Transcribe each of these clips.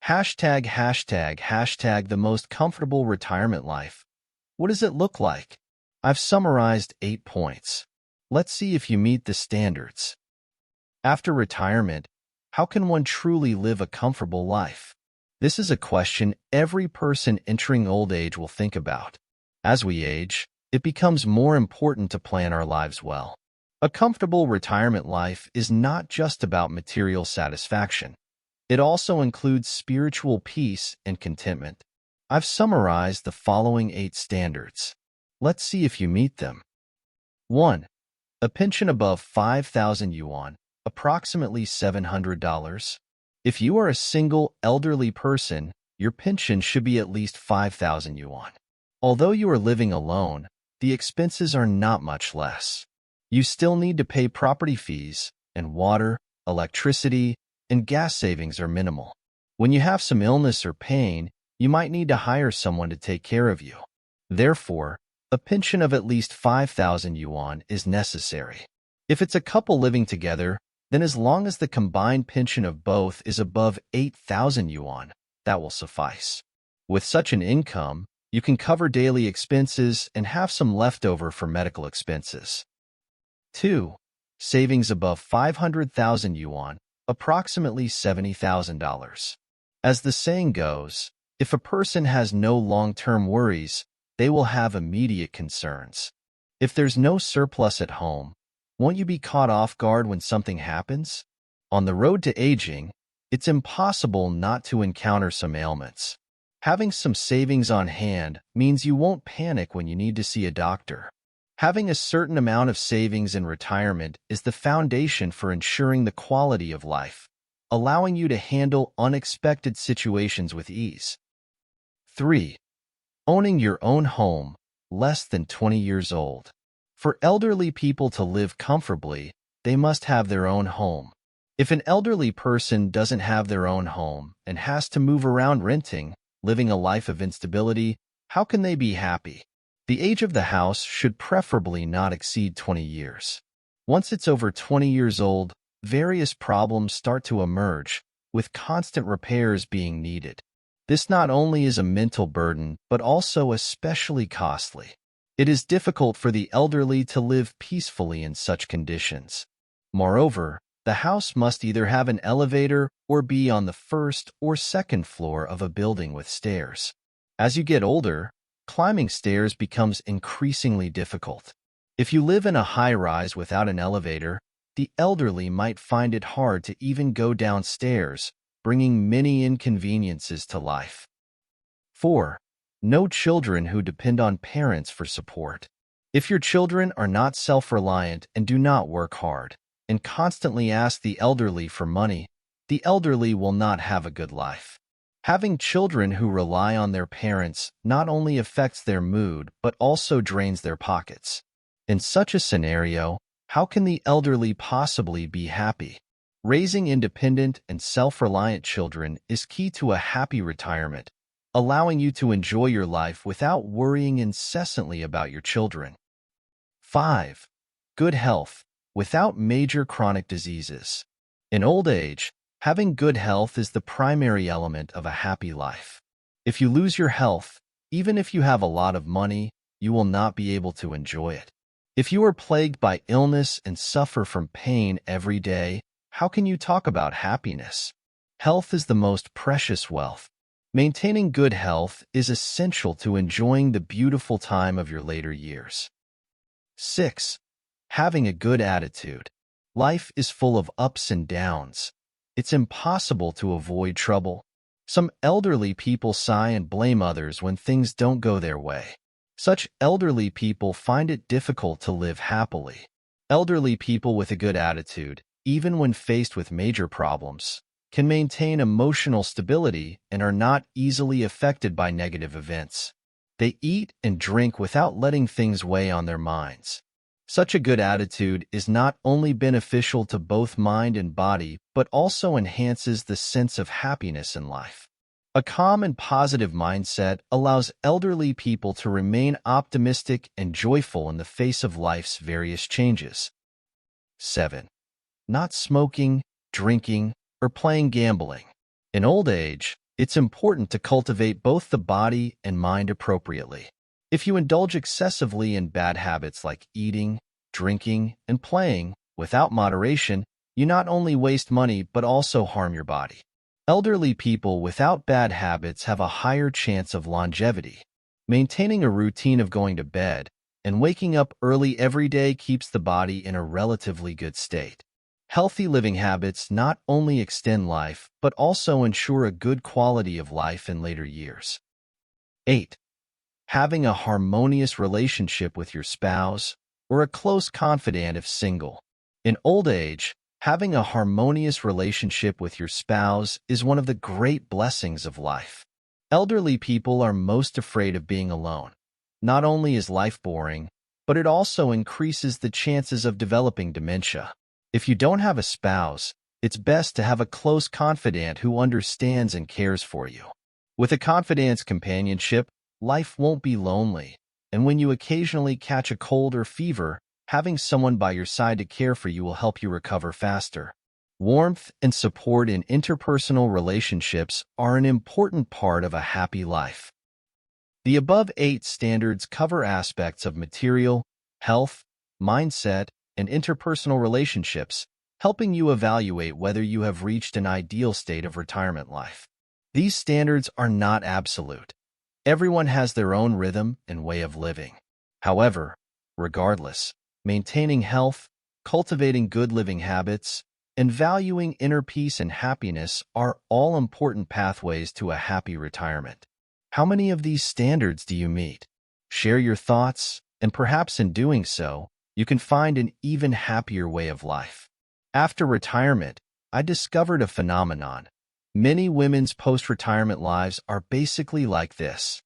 Hashtag the most comfortable retirement life. What does it look like? I've summarized 8 points. Let's see if you meet the standards. After retirement, how can one truly live a comfortable life? This is a question every person entering old age will think about. As we age, it becomes more important to plan our lives well. A comfortable retirement life is not just about material satisfaction. It also includes spiritual peace and contentment. I've summarized the following 8 standards. Let's see if you meet them. 1. A pension above 5,000 yuan, approximately $700. If you are a single, elderly person, your pension should be at least 5,000 yuan. Although you are living alone, the expenses are not much less. You still need to pay property fees, and water, electricity, and gas savings are minimal. When you have some illness or pain, you might need to hire someone to take care of you. Therefore, a pension of at least 5,000 yuan is necessary. If it's a couple living together, then as long as the combined pension of both is above 8,000 yuan, that will suffice. With such an income, you can cover daily expenses and have some leftover for medical expenses. 2. Savings above 500,000 yuan, approximately $70,000. As the saying goes, if a person has no long-term worries, they will have immediate concerns. If there's no surplus at home, won't you be caught off guard when something happens? On the road to aging, it's impossible not to encounter some ailments. Having some savings on hand means you won't panic when you need to see a doctor. Having a certain amount of savings in retirement is the foundation for ensuring the quality of life, allowing you to handle unexpected situations with ease. 3. Owning your own home, less than 20 years old. For elderly people to live comfortably, they must have their own home. If an elderly person doesn't have their own home and has to move around renting, living a life of instability, how can they be happy? The age of the house should preferably not exceed 20 years. Once it's over 20 years old, various problems start to emerge, with constant repairs being needed. This not only is a mental burden, but also especially costly. It is difficult for the elderly to live peacefully in such conditions. Moreover, the house must either have an elevator or be on the first or second floor of a building with stairs. As you get older, climbing stairs becomes increasingly difficult. If you live in a high-rise without an elevator, the elderly might find it hard to even go downstairs, bringing many inconveniences to life. 4. No children who depend on parents for support. If your children are not self-reliant and do not work hard, and constantly ask the elderly for money, the elderly will not have a good life. Having children who rely on their parents not only affects their mood but also drains their pockets. In such a scenario, how can the elderly possibly be happy? Raising independent and self-reliant children is key to a happy retirement, allowing you to enjoy your life without worrying incessantly about your children. 5. Good health, without major chronic diseases. In old age, having good health is the primary element of a happy life. If you lose your health, even if you have a lot of money, you will not be able to enjoy it. If you are plagued by illness and suffer from pain every day, how can you talk about happiness? Health is the most precious wealth. Maintaining good health is essential to enjoying the beautiful time of your later years. 6. Having a good attitude. Life is full of ups and downs. It's impossible to avoid trouble. Some elderly people sigh and blame others when things don't go their way. Such elderly people find it difficult to live happily. Elderly people with a good attitude, even when faced with major problems, can maintain emotional stability and are not easily affected by negative events. They eat and drink without letting things weigh on their minds. Such a good attitude is not only beneficial to both mind and body, but also enhances the sense of happiness in life. A calm and positive mindset allows elderly people to remain optimistic and joyful in the face of life's various changes. 7. Not smoking, drinking, or playing gambling. In old age, It's important to cultivate both the body and mind appropriately. If you indulge excessively in bad habits like eating, drinking, and playing without moderation, you not only waste money but also harm your body. Elderly people without bad habits have a higher chance of longevity. Maintaining a routine of going to bed and waking up early every day keeps the body in a relatively good state. Healthy living habits not only extend life but also ensure a good quality of life in later years. 8. Having a harmonious relationship with your spouse or a close confidant if single. In old age, having a harmonious relationship with your spouse is one of the great blessings of life. Elderly people are most afraid of being alone. Not only is life boring, but it also increases the chances of developing dementia. If you don't have a spouse, it's best to have a close confidant who understands and cares for you. With a confidant's companionship, life won't be lonely, and when you occasionally catch a cold or fever, having someone by your side to care for you will help you recover faster. Warmth and support in interpersonal relationships are an important part of a happy life. The above 8 standards cover aspects of material, health, mindset, and interpersonal relationships, helping you evaluate whether you have reached an ideal state of retirement life. These standards are not absolute. Everyone has their own rhythm and way of living. However, regardless, maintaining health, cultivating good living habits, and valuing inner peace and happiness are all important pathways to a happy retirement. How many of these standards do you meet? Share your thoughts, and perhaps in doing so, you can find an even happier way of life. After retirement, I discovered a phenomenon. Many women's post-retirement lives are basically like this.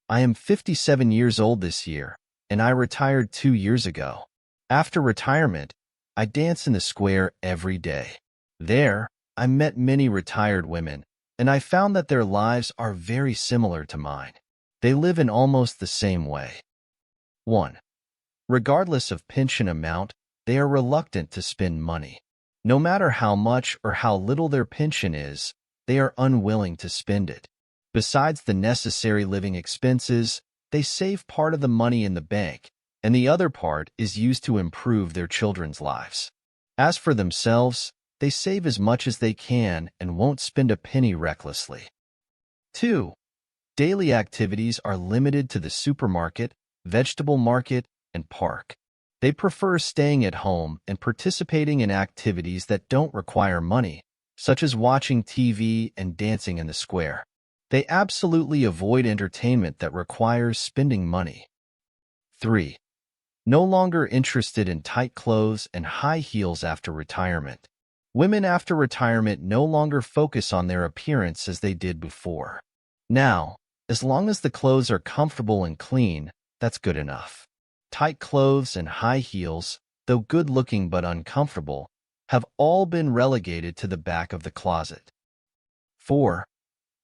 I am 57 years old this year, and I retired 2 years ago. After retirement, I dance in the square every day. There, I met many retired women, and I found that their lives are very similar to mine. They live in almost the same way. 1. Regardless of pension amount, they are reluctant to spend money. No matter how much or how little their pension is, they are unwilling to spend it. Besides the necessary living expenses, they save part of the money in the bank, and the other part is used to improve their children's lives. As for themselves, they save as much as they can and won't spend a penny recklessly. 2. Daily activities are limited to the supermarket, vegetable market, and park. They prefer staying at home and participating in activities that don't require money, such as watching TV and dancing in the square. They absolutely avoid entertainment that requires spending money. 3. No longer interested in tight clothes and high heels after retirement. Women after retirement no longer focus on their appearance as they did before. Now, as long as the clothes are comfortable and clean, that's good enough. Tight clothes and high heels, though good-looking but uncomfortable, have all been relegated to the back of the closet. 4.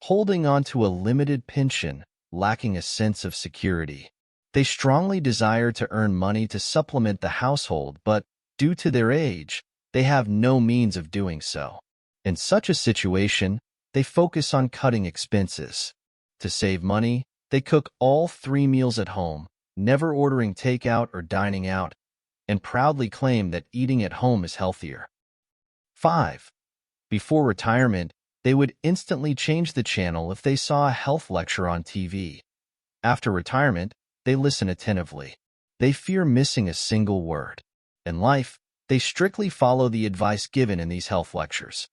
Holding on to a limited pension, lacking a sense of security. They strongly desire to earn money to supplement the household, but, due to their age, they have no means of doing so. In such a situation, they focus on cutting expenses. To save money, they cook all 3 meals at home, never ordering takeout or dining out, and proudly claim that eating at home is healthier. 5. Before retirement, they would instantly change the channel if they saw a health lecture on TV. After retirement, they listen attentively. They fear missing a single word. In life, they strictly follow the advice given in these health lectures.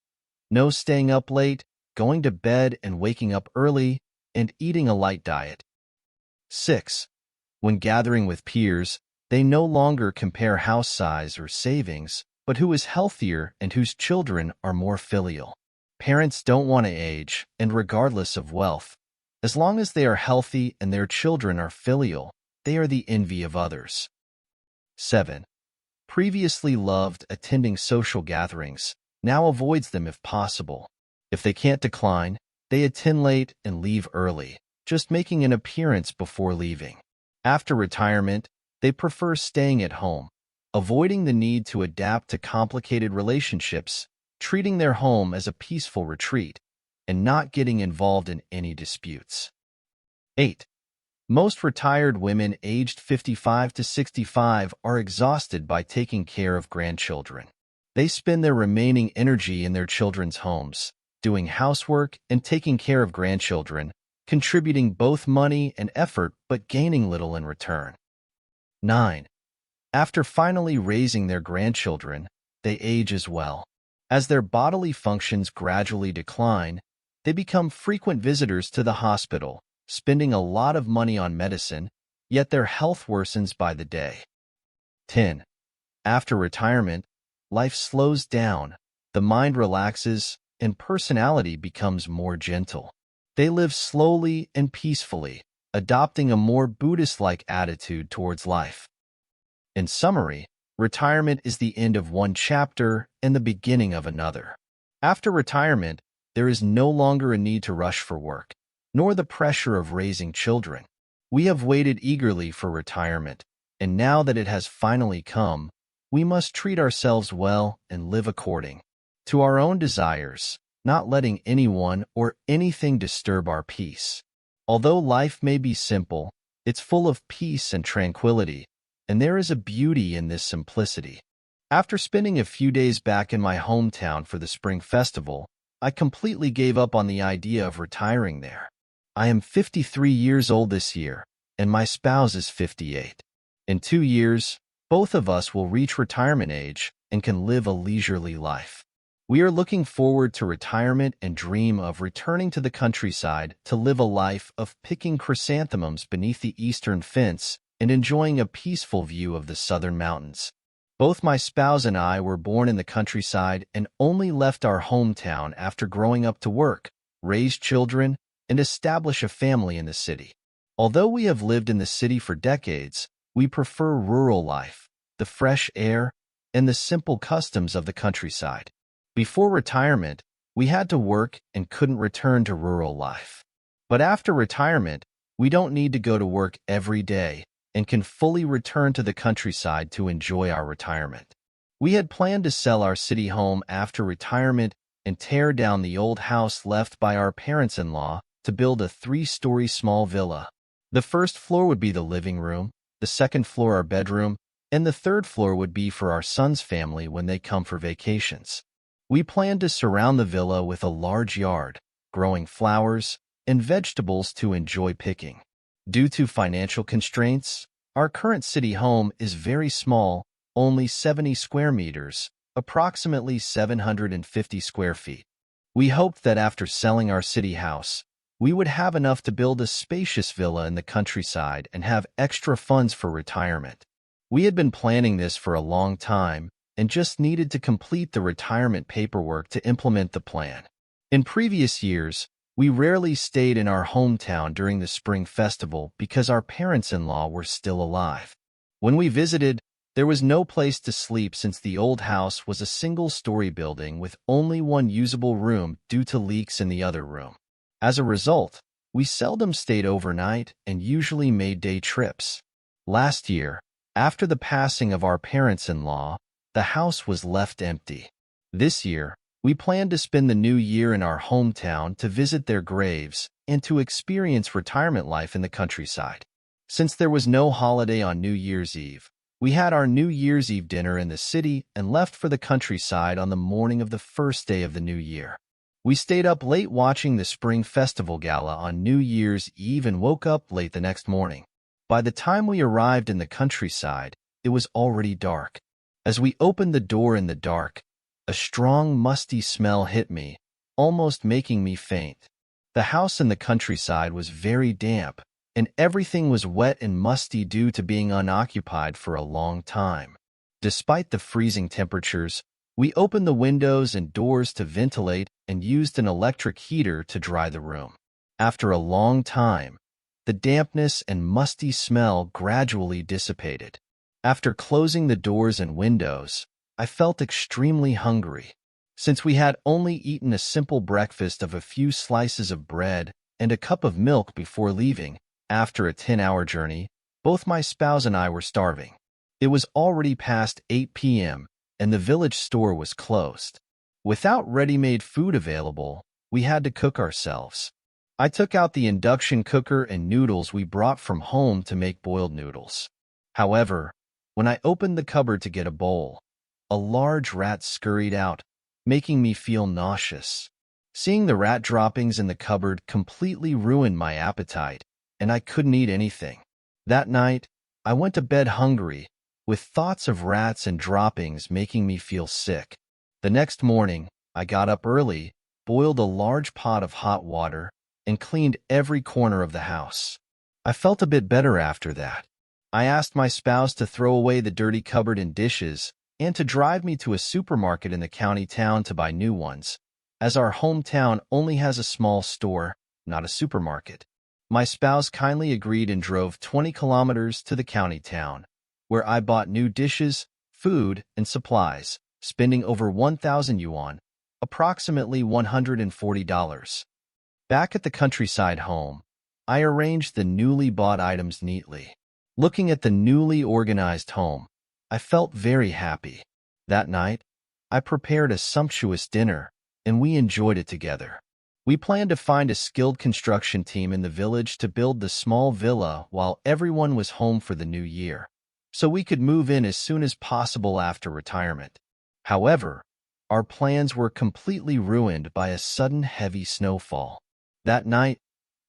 No staying up late, going to bed and waking up early, and eating a light diet. 6. When gathering with peers, they no longer compare house size or savings, but who is healthier and whose children are more filial. Parents don't want to age, and regardless of wealth, as long as they are healthy and their children are filial, they are the envy of others. 7. Previously loved attending social gatherings, now avoids them if possible. If they can't decline, they attend late and leave early, just making an appearance before leaving. After retirement, they prefer staying at home, avoiding the need to adapt to complicated relationships, treating their home as a peaceful retreat. and not getting involved in any disputes. 8. Most retired women aged 55 to 65 are exhausted by taking care of grandchildren. They spend their remaining energy in their children's homes, doing housework and taking care of grandchildren, contributing both money and effort but gaining little in return. 9. After finally raising their grandchildren, they age as well. As their bodily functions gradually decline, they become frequent visitors to the hospital, spending a lot of money on medicine, yet their health worsens by the day. 10. After retirement, life slows down, the mind relaxes, and personality becomes more gentle. They live slowly and peacefully, adopting a more Buddhist-like attitude towards life. In summary, retirement is the end of one chapter and the beginning of another. After retirement, there is no longer a need to rush for work, nor the pressure of raising children. We have waited eagerly for retirement, and now that it has finally come, we must treat ourselves well and live according to our own desires, not letting anyone or anything disturb our peace. Although life may be simple, it's full of peace and tranquility, and there is a beauty in this simplicity. After spending a few days back in my hometown for the Spring Festival, I completely gave up on the idea of retiring there. I am 53 years old this year, and my spouse is 58. In 2 years, both of us will reach retirement age and can live a leisurely life. We are looking forward to retirement and dream of returning to the countryside to live a life of picking chrysanthemums beneath the eastern fence and enjoying a peaceful view of the southern mountains. Both my spouse and I were born in the countryside and only left our hometown after growing up to work, raise children, and establish a family in the city. Although we have lived in the city for decades, we prefer rural life, the fresh air, and the simple customs of the countryside. Before retirement, we had to work and couldn't return to rural life. But after retirement, we don't need to go to work every day and can fully return to the countryside to enjoy our retirement. We had planned to sell our city home after retirement and tear down the old house left by our parents-in-law to build a 3-story small villa. The first floor would be the living room, the second floor our bedroom, and the third floor would be for our son's family when they come for vacations. We planned to surround the villa with a large yard, growing flowers and vegetables to enjoy picking. Due to financial constraints, our current city home is very small, only 70 square meters, approximately 750 square feet. We hoped that after selling our city house, we would have enough to build a spacious villa in the countryside and have extra funds for retirement. We had been planning this for a long time and just needed to complete the retirement paperwork to implement the plan. In previous years, we rarely stayed in our hometown during the Spring Festival because our parents-in-law were still alive. When we visited, there was no place to sleep since the old house was a single-story building with only one usable room due to leaks in the other room. As a result, we seldom stayed overnight and usually made day trips. Last year, after the passing of our parents-in-law, the house was left empty. This year, we planned to spend the new year in our hometown to visit their graves and to experience retirement life in the countryside. Since there was no holiday on New Year's Eve, we had our New Year's Eve dinner in the city and left for the countryside on the morning of the first day of the new year. We stayed up late watching the Spring Festival Gala on New Year's Eve and woke up late the next morning. By the time we arrived in the countryside, it was already dark. As we opened the door in the dark, a strong, musty smell hit me, almost making me faint. The house in the countryside was very damp, and everything was wet and musty due to being unoccupied for a long time. Despite the freezing temperatures, we opened the windows and doors to ventilate and used an electric heater to dry the room. After a long time, the dampness and musty smell gradually dissipated. After closing the doors and windows, I felt extremely hungry. Since we had only eaten a simple breakfast of a few slices of bread and a cup of milk before leaving, after a 10-hour journey, both my spouse and I were starving. It was already past 8 p.m., and the village store was closed. Without ready-made food available, we had to cook ourselves. I took out the induction cooker and noodles we brought from home to make boiled noodles. However, when I opened the cupboard to get a bowl, a large rat scurried out, making me feel nauseous. Seeing the rat droppings in the cupboard completely ruined my appetite, and I couldn't eat anything. That night, I went to bed hungry, with thoughts of rats and droppings making me feel sick. The next morning, I got up early, boiled a large pot of hot water, and cleaned every corner of the house. I felt a bit better after that. I asked my spouse to throw away the dirty cupboard and dishes, and to drive me to a supermarket in the county town to buy new ones, as our hometown only has a small store, not a supermarket. My spouse kindly agreed and drove 20 kilometers to the county town, where I bought new dishes, food, and supplies, spending over 1,000 yuan, approximately $140. Back at the countryside home, I arranged the newly bought items neatly. Looking at the newly organized home, I felt very happy. That night, I prepared a sumptuous dinner, and we enjoyed it together. We planned to find a skilled construction team in the village to build the small villa while everyone was home for the new year, so we could move in as soon as possible after retirement. However, our plans were completely ruined by a sudden heavy snowfall. That night,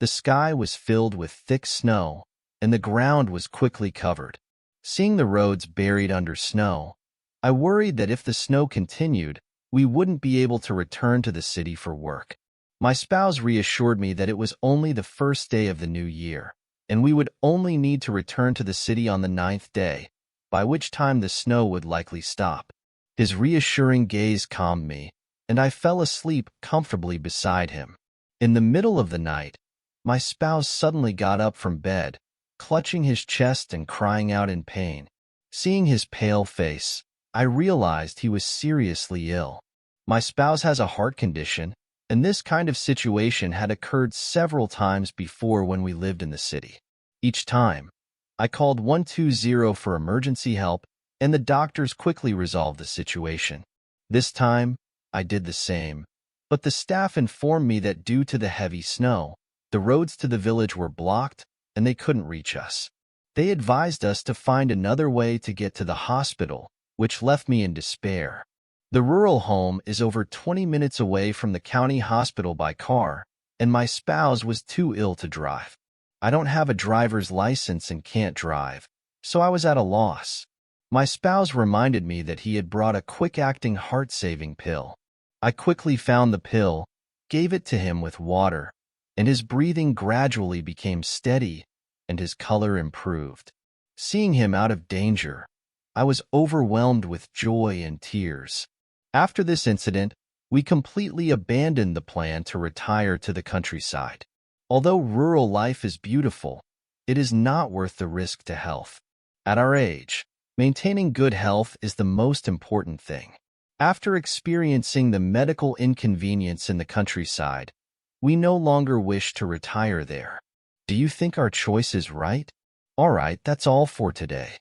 the sky was filled with thick snow, and the ground was quickly covered. Seeing the roads buried under snow, I worried that if the snow continued, we wouldn't be able to return to the city for work. My spouse reassured me that it was only the first day of the new year, and we would only need to return to the city on the 9th day, by which time the snow would likely stop. His reassuring gaze calmed me, and I fell asleep comfortably beside him. In the middle of the night, my spouse suddenly got up from bed, clutching his chest and crying out in pain. Seeing his pale face, I realized he was seriously ill. My spouse has a heart condition, and this kind of situation had occurred several times before when we lived in the city. Each time, I called 120 for emergency help, and the doctors quickly resolved the situation. This time, I did the same, but the staff informed me that due to the heavy snow, the roads to the village were blocked and they couldn't reach us. They advised us to find another way to get to the hospital, which left me in despair. The rural home is over 20 minutes away from the county hospital by car, and my spouse was too ill to drive. I don't have a driver's license and can't drive, so I was at a loss. My spouse reminded me that he had brought a quick-acting heart-saving pill. I quickly found the pill, gave it to him with water, and his breathing gradually became steady and his color improved. Seeing him out of danger, I was overwhelmed with joy and tears. After this incident, we completely abandoned the plan to retire to the countryside. Although rural life is beautiful, it is not worth the risk to health. At our age, maintaining good health is the most important thing. After experiencing the medical inconvenience in the countryside, we no longer wish to retire there. Do you think our choice is right? Alright, that's all for today.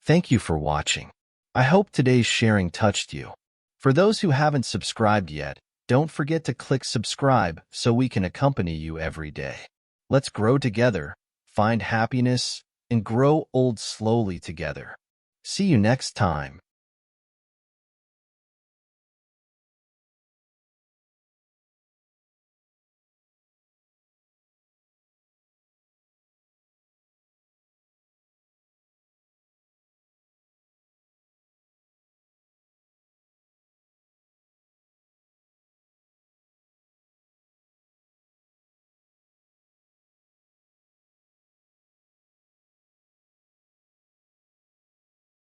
Thank you for watching. I hope today's sharing touched you. For those who haven't subscribed yet, don't forget to click subscribe so we can accompany you every day. Let's grow together, find happiness, and grow old slowly together. See you next time.